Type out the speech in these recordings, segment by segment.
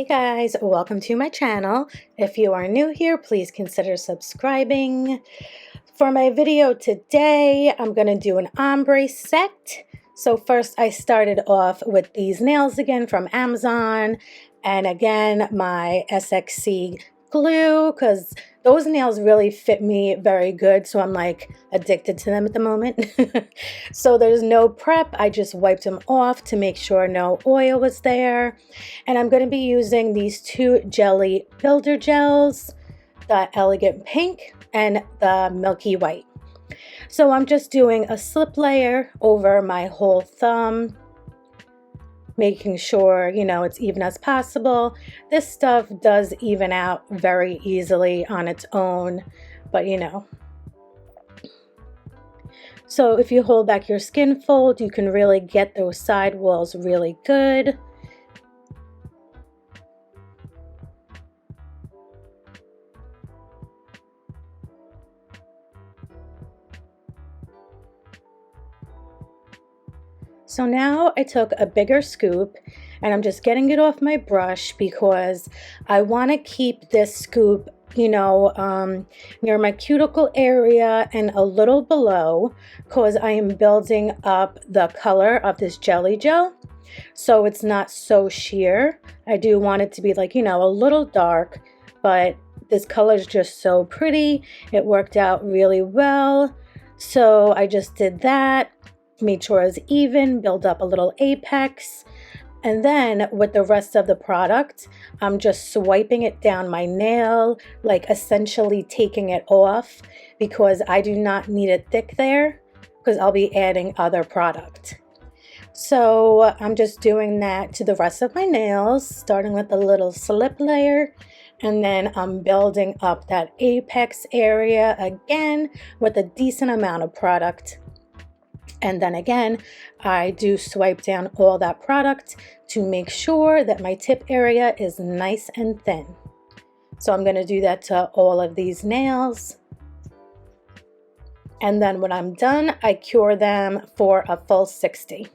Hey guys, welcome to my channel. If you are new here, please consider subscribing. For my video today, I'm going to do an ombre set. So first I started off with these nails again from Amazon, and again my SXC glue, because those nails really fit me very good, so I'm like addicted to them at the moment. So there's no prep, I just wiped them off to make sure no oil was there. And I'm going to be using these two jelly builder gels, the Elegant Pink and the Milky White. So I'm just doing a slip layer over my whole thumb, making sure, you know, it's even as possible. This stuff does even out very easily on its own, but you know. So if you hold back your skin fold, you can really get those side walls really good. So now I took a bigger scoop and I'm just getting it off my brush because I want to keep this scoop, you know, near my cuticle area and a little below, because I am building up the color of this jelly gel. So it's not so sheer. I do want it to be like, you know, a little dark, but this color is just so pretty. It worked out really well. So I just did that. Made sure it's even, build up a little apex, and then with the rest of the product, I'm just swiping it down my nail, like essentially taking it off, because I do not need it thick there, because I'll be adding other product. So I'm just doing that to the rest of my nails, starting with a little slip layer, and then I'm building up that apex area again with a decent amount of product. And then again, I do swipe down all that product to make sure that my tip area is nice and thin. So I'm going to do that to all of these nails. And then when I'm done, I cure them for a full 60.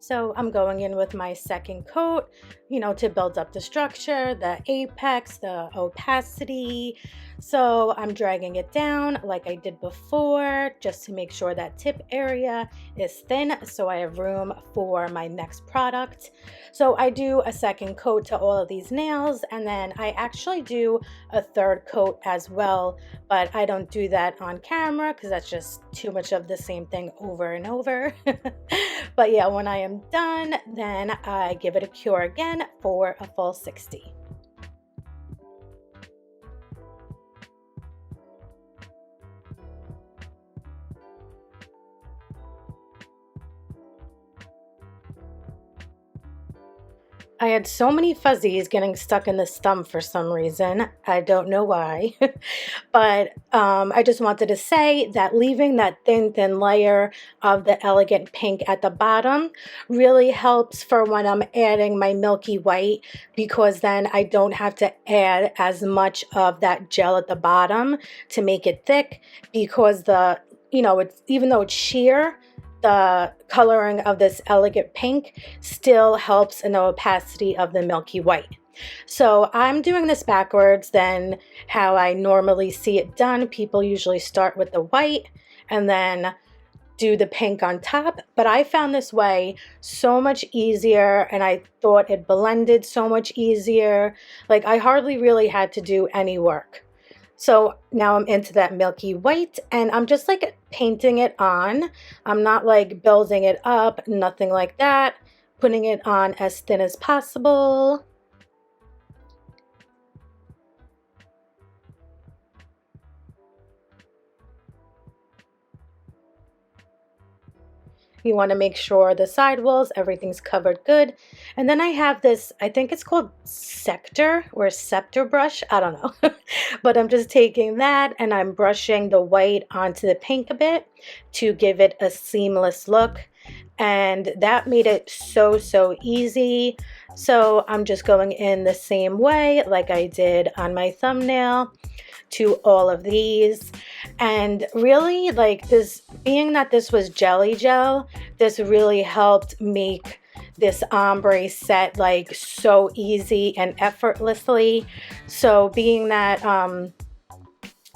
So I'm going in with my second coat, you know, to build up the structure, the apex, the opacity. So I'm dragging it down like I did before, just to make sure that tip area is thin, so I have room for my next product. So I do a second coat to all of these nails, and then I actually do a third coat as well, but I don't do that on camera because that's just too much of the same thing over and over. But yeah, when I am done, then I give it a cure again for a full 60. I had so many fuzzies getting stuck in this thumb for some reason. I don't know why. But I just wanted to say that leaving that thin layer of the Elegant Pink at the bottom really helps for when I'm adding my Milky White, because then I don't have to add as much of that gel at the bottom to make it thick, because the, you know, it's, even though it's sheer, the coloring of this Elegant Pink still helps in the opacity of the Milky White. So I'm doing this backwards than how I normally see it done. People usually start with the white and then do the pink on top, but I found this way so much easier, and I thought it blended so much easier. Like I hardly really had to do any work. So now I'm into that milky white and I'm just like painting it on. I'm not like building it up, nothing like that. Putting it on as thin as possible. You want to make sure the sidewalls, everything's covered good. And then I have this, I think it's called sector or scepter brush. I don't know. But I'm just taking that and I'm brushing the white onto the pink a bit to give it a seamless look. And that made it so easy. So I'm just going in the same way like I did on my thumbnail to all of these. And really, like, this, being that this was jelly gel, this really helped make this ombre set like so easy and effortlessly. So being that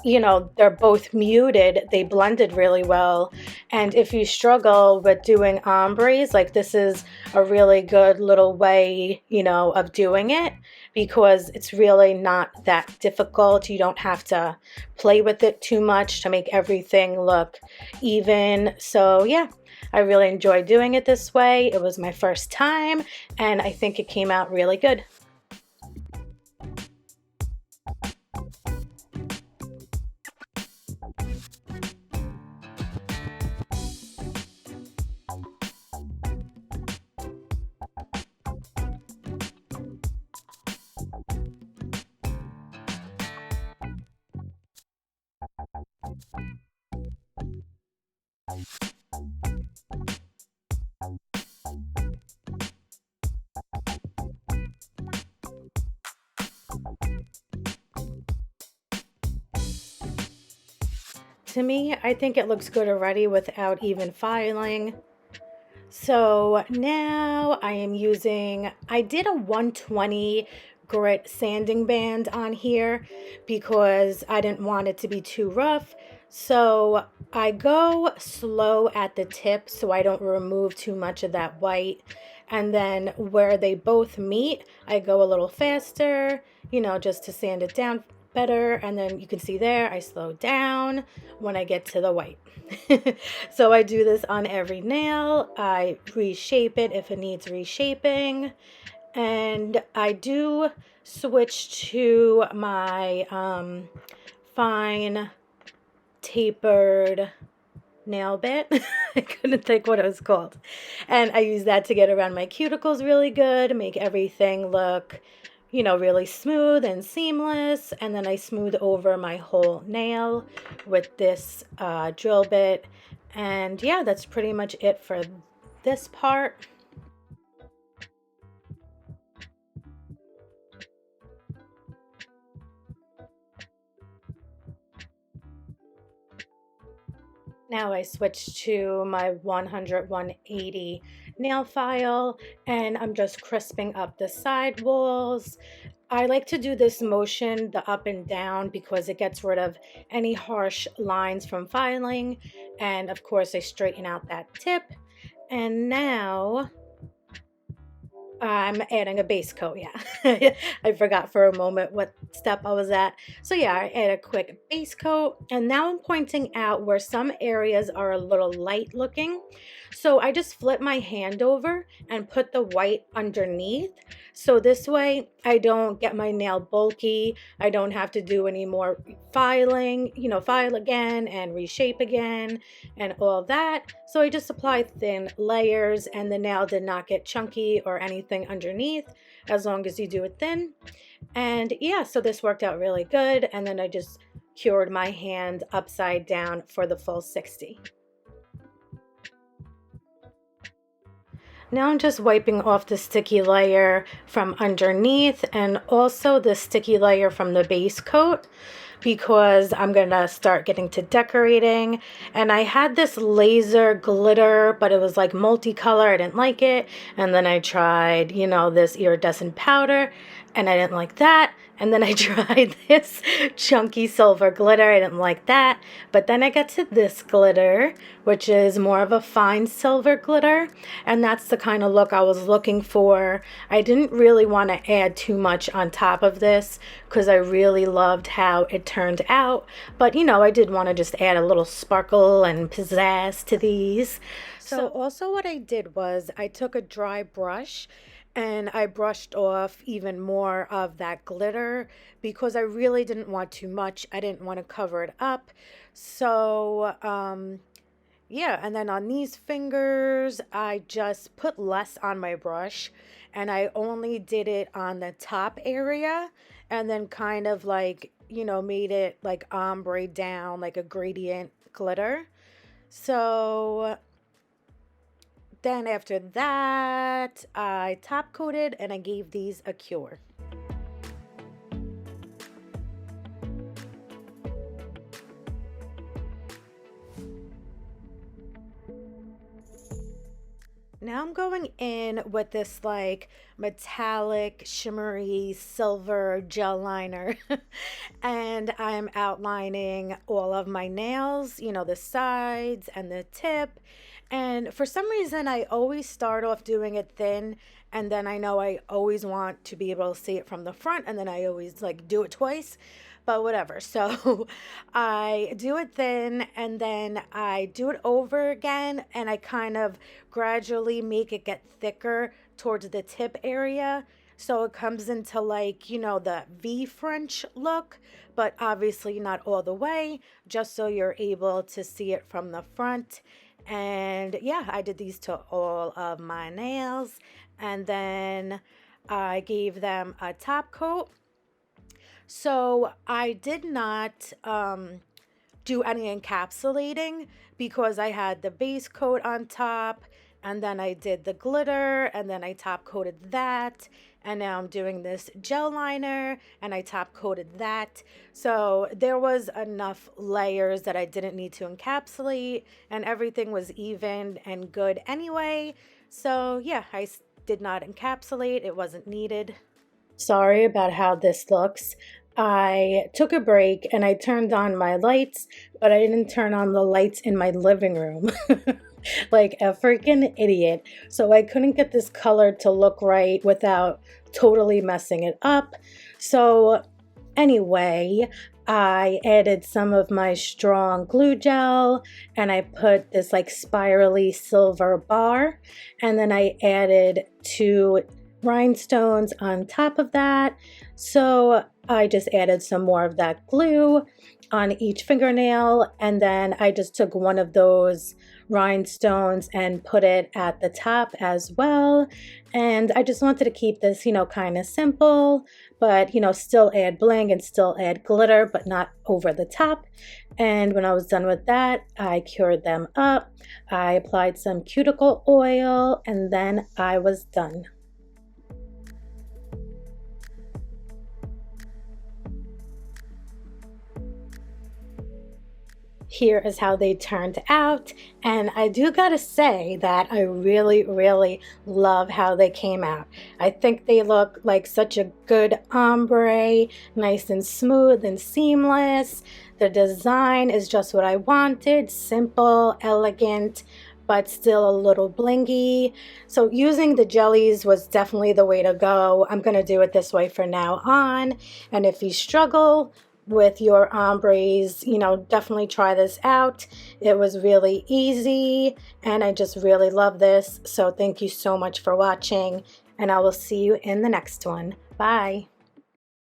you know, they're both muted, they blended really well. And if you struggle with doing ombres, like, this is a really good little way, you know, of doing it, because it's really not that difficult. You don't have to play with it too much to make everything look even. So yeah, I really enjoyed doing it this way. It was my first time and I think it came out really good. To me, I think it looks good already without even filing. So now I am using, I did a 120 grit sanding band on here because I didn't want it to be too rough. So I go slow at the tip so I don't remove too much of that white. And then where they both meet, I go a little faster, you know, just to sand it down better. And then you can see there, I slow down when I get to the white. So I do this on every nail. I reshape it if it needs reshaping. And I do switch to my fine tapered nail bit. I couldn't think what it was called. And I use that to get around my cuticles really good, make everything look, you know, really smooth and seamless. And then I smooth over my whole nail with this drill bit. And yeah, that's pretty much it for this part. Now I switch to my 100/180 nail file and I'm just crisping up the side walls. I like to do this motion, the up and down, because it gets rid of any harsh lines from filing. And of course I straighten out that tip. And now I'm adding a base coat, yeah. I forgot for a moment what step I was at. So yeah, I add a quick base coat and now I'm pointing out where some areas are a little light looking. So I just flip my hand over and put the white underneath. So this way I don't get my nail bulky. I don't have to do any more filing, you know, file again and reshape again and all that. So I just applied thin layers and the nail did not get chunky or anything underneath as long as you do it thin. And yeah, so this worked out really good. And then I just cured my hand upside down for the full 60. Now I'm just wiping off the sticky layer from underneath and also the sticky layer from the base coat because I'm gonna start getting to decorating. And I had this laser glitter, but it was like multicolor. I didn't like it. And then I tried, you know, this iridescent powder and I didn't like that. And then I tried this chunky silver glitter. I didn't like that. But then I got to this glitter, which is more of a fine silver glitter. And that's the kind of look I was looking for. I didn't really want to add too much on top of this because I really loved how it turned out. But, you know, I did want to just add a little sparkle and pizzazz to these. So also what I did was I took a dry brush and I brushed off even more of that glitter because I really didn't want too much. I didn't want to cover it up. So, yeah, and then on these fingers, I just put less on my brush and I only did it on the top area and then kind of like, you know, made it like ombre down, like a gradient glitter. So then after that, I top coated and I gave these a cure. Now I'm going in with this like metallic shimmery silver gel liner and I'm outlining all of my nails, you know, the sides and the tip. And for some reason I always start off doing it thin and then I know I always want to be able to see it from the front and then I always like do it twice. But whatever. So I do it thin and then I do it over again and I kind of gradually make it get thicker towards the tip area. So it comes into like, you know, the V French look, but obviously not all the way, just so you're able to see it from the front. And yeah, I did these to all of my nails and then I gave them a top coat. So I did not do any encapsulating because I had the base coat on top and then I did the glitter and then I top coated that and now I'm doing this gel liner and I top coated that. So there was enough layers that I didn't need to encapsulate and everything was even and good anyway. So yeah, I did not encapsulate. It wasn't needed. Sorry about how this looks. I took a break and I turned on my lights, but I didn't turn on the lights in my living room like a freaking idiot. So I couldn't get this color to look right without totally messing it up. So anyway, I added some of my strong glue gel and I put this like spirally silver bar and then I added 2 rhinestones on top of that. So I just added some more of that glue on each fingernail and then I just took one of those rhinestones and put it at the top as well. And I just wanted to keep this, you know, kind of simple, but, you know, still add bling and still add glitter, but not over the top. And when I was done with that, I cured them up. I applied some cuticle oil and then I was done. Here is how they turned out, and I do gotta say that I really love how they came out. I think they look like such a good ombre, nice and smooth and seamless. The design is just what I wanted, simple, elegant, but still a little blingy. So using the jellies was definitely the way to go. I'm gonna do it this way from now on, and if you struggle with your ombres, you know, definitely try this out. It was really easy and I just really love this. So thank you so much for watching and I will see you in the next one. Bye.